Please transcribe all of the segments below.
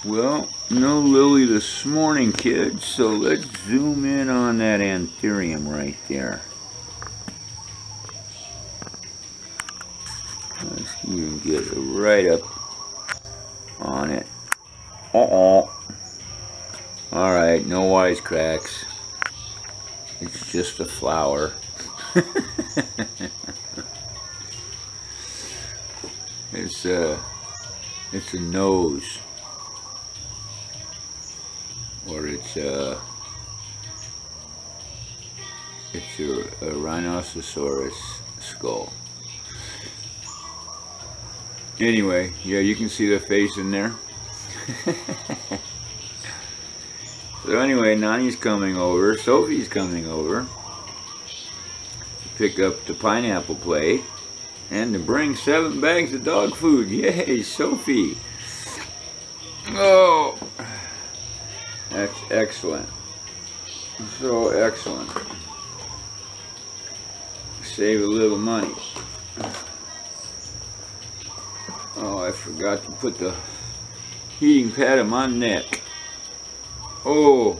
Well, no Lily this morning, kids, so let's zoom in on that anthurium right there. Let's even get it right up on it. Alright, no wisecracks. It's just a flower. It's a nose. Or it's a rhinoceros skull. Anyway, yeah, you can see the face in there. So anyway, Nani's coming over, Sophie's coming over to pick up the pineapple plate and to bring 7 bags of dog food. Yay, Sophie! Oh! That's excellent. So excellent. Save a little money. Oh, I forgot to put the heating pad on my neck. Oh.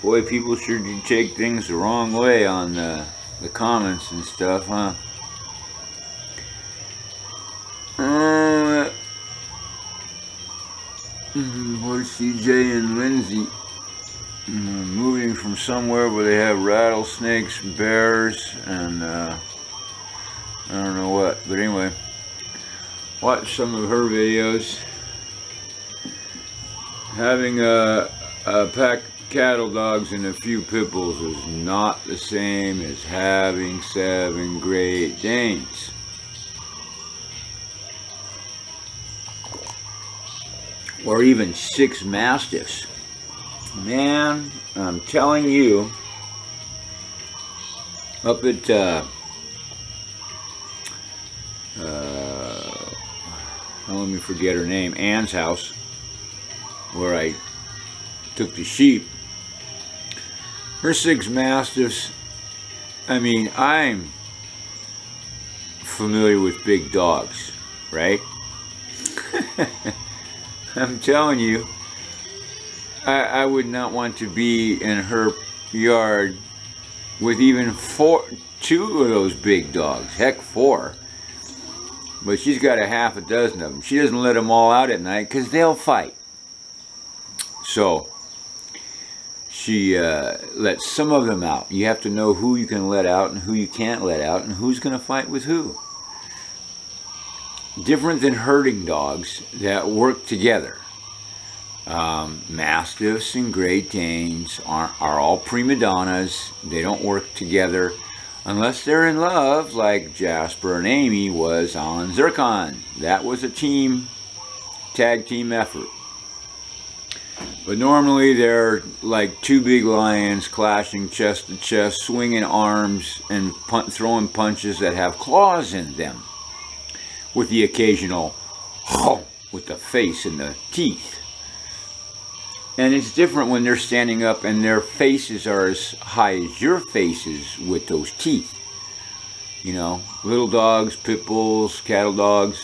Boy, people sure do take things the wrong way on the comments and stuff, huh? Boy, CJ and Lindsay moving from somewhere where they have rattlesnakes, bears, and I don't know what. But anyway, watch some of her videos. Having a pack of cattle dogs and a few pit bulls is not the same as having 7 Great Danes. Or even 6 Mastiffs. Man, I'm telling you, up at let me forget her name, Ann's house, where I took the sheep, her 6 Mastiffs, I mean, I'm familiar with big dogs, right? I'm telling you, I would not want to be in her yard with even 2 of those big dogs, heck 4. But she's got a half a dozen of them. She doesn't let them all out at night because they'll fight. So she lets some of them out. You have to know who you can let out and who you can't let out and who's going to fight with who. Different than herding dogs that work together. Mastiffs and Great Danes are all prima donnas. They don't work together unless they're in love, like Jasper and Amy was on Zircon. That was a tag team effort. But normally they're like 2 big lions clashing chest to chest, swinging arms and throwing punches that have claws in them, with the occasional with the face and the teeth. And it's different when they're standing up and their faces are as high as your faces with those teeth. You know, little dogs, pit bulls, cattle dogs,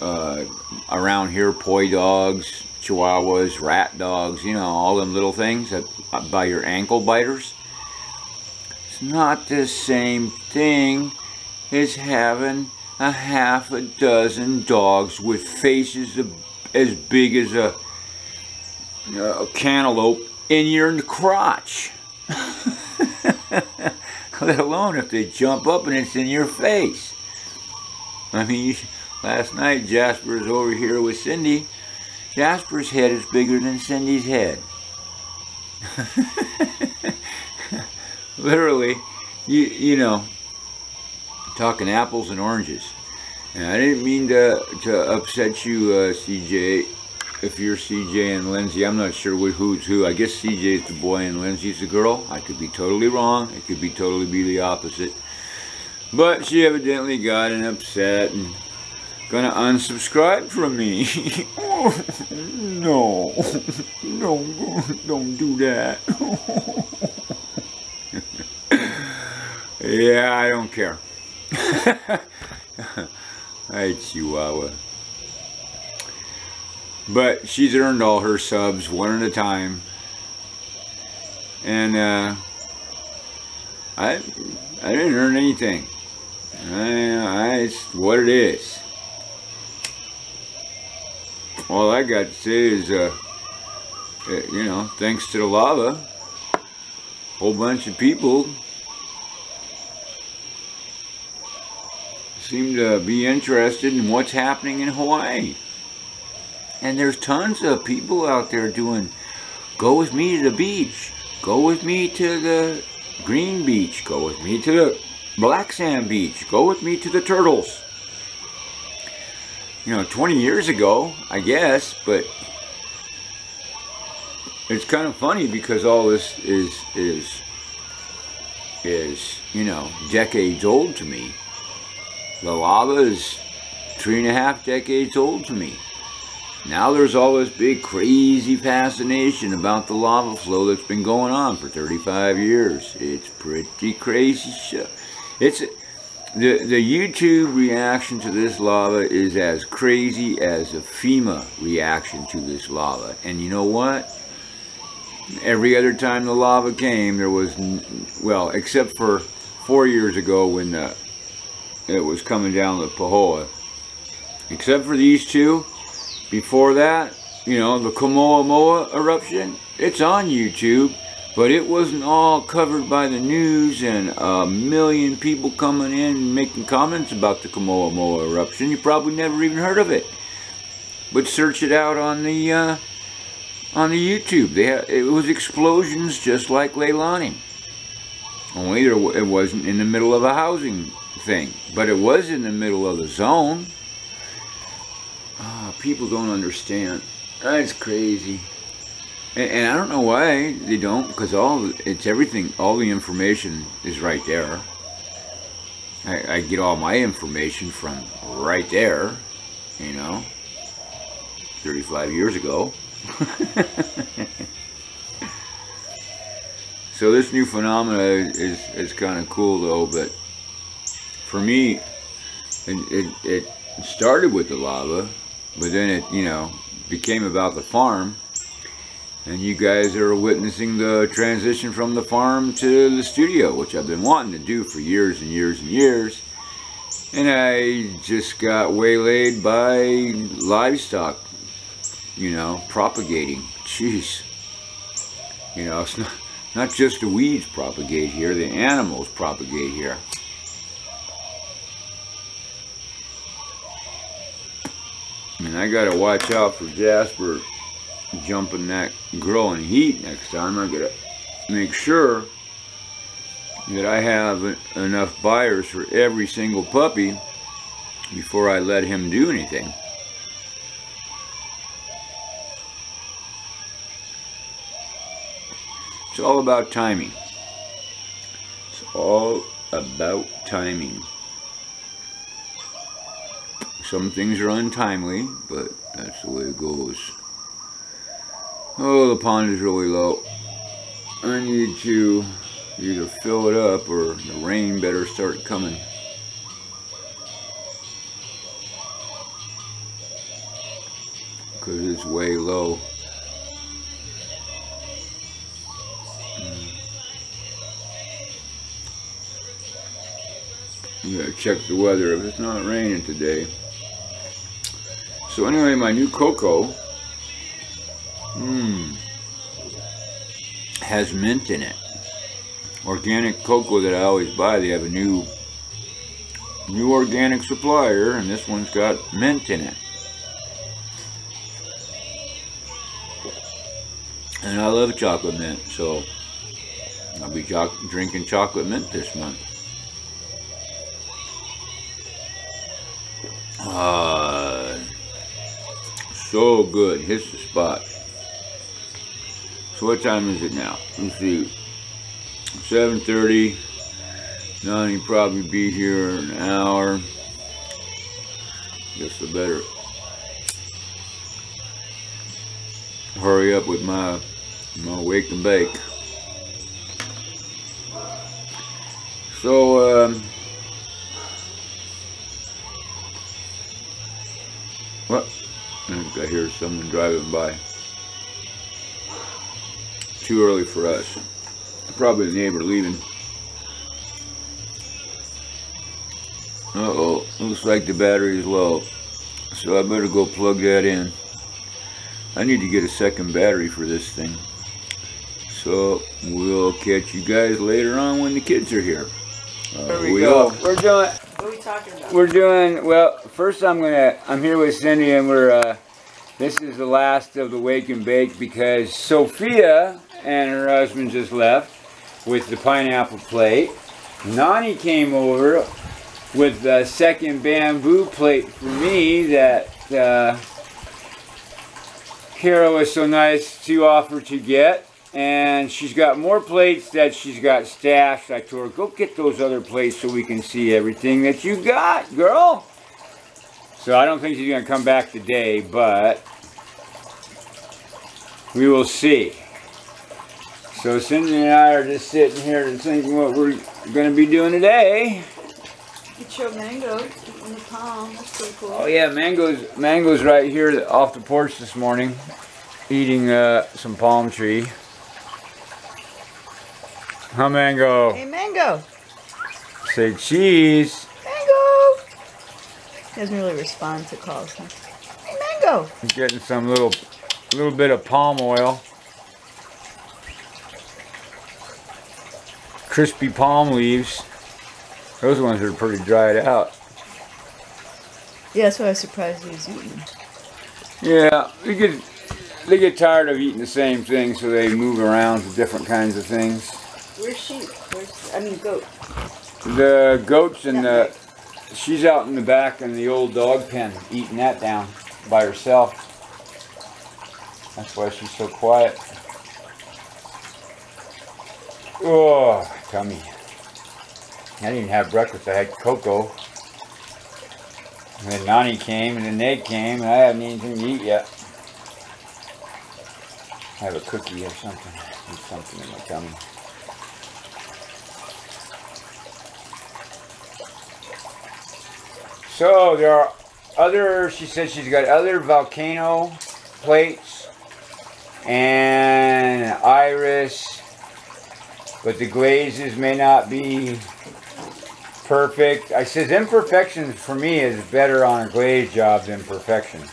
around here, poi dogs, chihuahuas, rat dogs, you know, all them little things that by your ankle biters. It's not the same thing as having a half a dozen dogs with faces as big as a cantaloupe in your crotch. Let alone if they jump up and it's in your face. I mean, last night Jasper's over here with Cindy. Jasper's head is bigger than Cindy's head. Literally, you know, talking apples and oranges. And I didn't mean to upset you, CJ. If you're CJ and Lindsay, I'm not sure who's who. I guess CJ's the boy and Lindsay's the girl. I could be totally wrong. It could be totally the opposite. But she evidently got upset and gonna unsubscribe from me. No, don't do that. Yeah, I don't care. Hey, Chihuahua. But she's earned all her subs one at a time. And I didn't earn anything. It's what it is. All I got to say is, you know, thanks to the lava, a whole bunch of people seem to be interested in what's happening in Hawaii. And there's tons of people out there doing, go with me to the beach, go with me to the green beach, go with me to the black sand beach, go with me to the turtles. You know, 20 years ago, I guess, but it's kind of funny because all this is you know, decades old to me. The lava is 3.5 decades old to me. Now there's all this big crazy fascination about the lava flow that's been going on for 35 years. It's pretty crazy shit. It's the YouTube reaction to this lava is as crazy as the FEMA reaction to this lava. And you know what? Every other time the lava came, there was, well, except for 4 years ago when it was coming down the Pahoa. Except for these two, before that, you know, the Keaau eruption, it's on YouTube, but it wasn't all covered by the news and a million people coming in and making comments about the Keaau eruption. You probably never even heard of it. But search it out on the YouTube. It was explosions just like Leilani. Only it wasn't in the middle of a housing thing, but it was in the middle of the zone. People don't understand. That's crazy. And I don't know why they don't, because everything, all the information is right there. I get all my information from right there, you know, 35 years ago. So this new phenomena is kind of cool though, but for me, it started with the lava, but then it, you know, became about the farm. And you guys are witnessing the transition from the farm to the studio, which I've been wanting to do for years and years and years. And I just got waylaid by livestock, you know, propagating. Jeez. You know, it's not just the weeds propagate here, the animals propagate here. And I gotta watch out for Jasper jumping that growing heat next time. I gotta make sure that I have enough buyers for every single puppy before I let him do anything. It's all about timing. It's all about timing. Some things are untimely, but that's the way it goes. Oh, the pond is really low. I need to either fill it up or the rain better start coming. Because it's way low. You gotta check the weather if it's not raining today. So anyway, my new cocoa has mint in it. Organic cocoa that I always buy, they have a new organic supplier, and this one's got mint in it. And I love chocolate mint, so I'll be drinking chocolate mint this month. So good, hits the spot. So what time is it now? Let's see, 7:30. Now he'll probably be here in an hour. Guess I better hurry up with my wake and bake. So what? I think I hear someone driving by. Too early for us. Probably the neighbor leaving. Uh-oh, looks like the battery is low. So I better go plug that in. I need to get a second battery for this thing. So we'll catch you guys later on when the kids are here. There we go. We're doing. What are we talking about? We're doing well. First, I'm here with Cindy, and we're. This is the last of the wake and bake because Sophia and her husband just left with the pineapple plate. Nani came over with the second bamboo plate for me that Kara was so nice to offer to get. And she's got more plates that she's got stashed. I told her, go get those other plates so we can see everything that you got, girl. So I don't think she's going to come back today, but we will see. So Cindy and I are just sitting here and thinking what we're going to be doing today. You showed mangoes in the palm. That's pretty cool. Oh yeah, mangoes right here off the porch this morning, eating some palm tree. Huh, Mango? Hey, Mango. Say cheese. Mango. He doesn't really respond to calls. Huh? Hey, Mango. I'm getting some little bit of palm oil. Crispy palm leaves. Those ones are pretty dried out. Yeah, that's why I was surprised he was eating them. Yeah, they get tired of eating the same thing, so they move around to different kinds of things. Where's sheep? Goat. The goats and she's out in the back in the old dog pen eating that down by herself. That's why she's so quiet. Oh, tummy. I didn't have breakfast. I had cocoa. And then Nani came and then Nate came and I hadn't anything to eat yet. I have a cookie or something. I need something in my tummy. So there are other, she said she's got other volcano plates and iris, but the glazes may not be perfect. I says imperfections for me is better on a glaze job than perfection.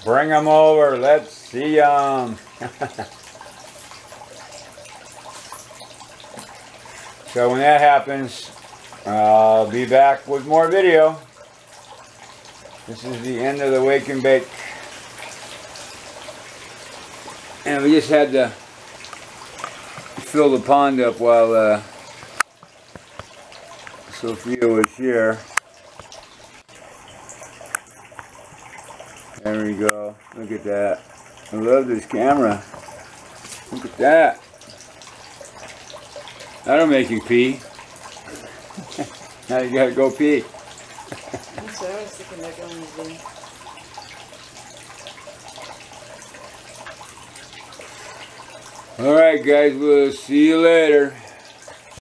Bring them over, let's see them. So when that happens, I'll be back with more video. This is the end of the wake and bake. And we just had to fill the pond up while Sophia was here. There we go. Look at that. I love this camera. Look at that. That'll make you pee. Now you gotta go pee. I'm sorry, I was thinking about going to the... Alright guys, we'll see you later.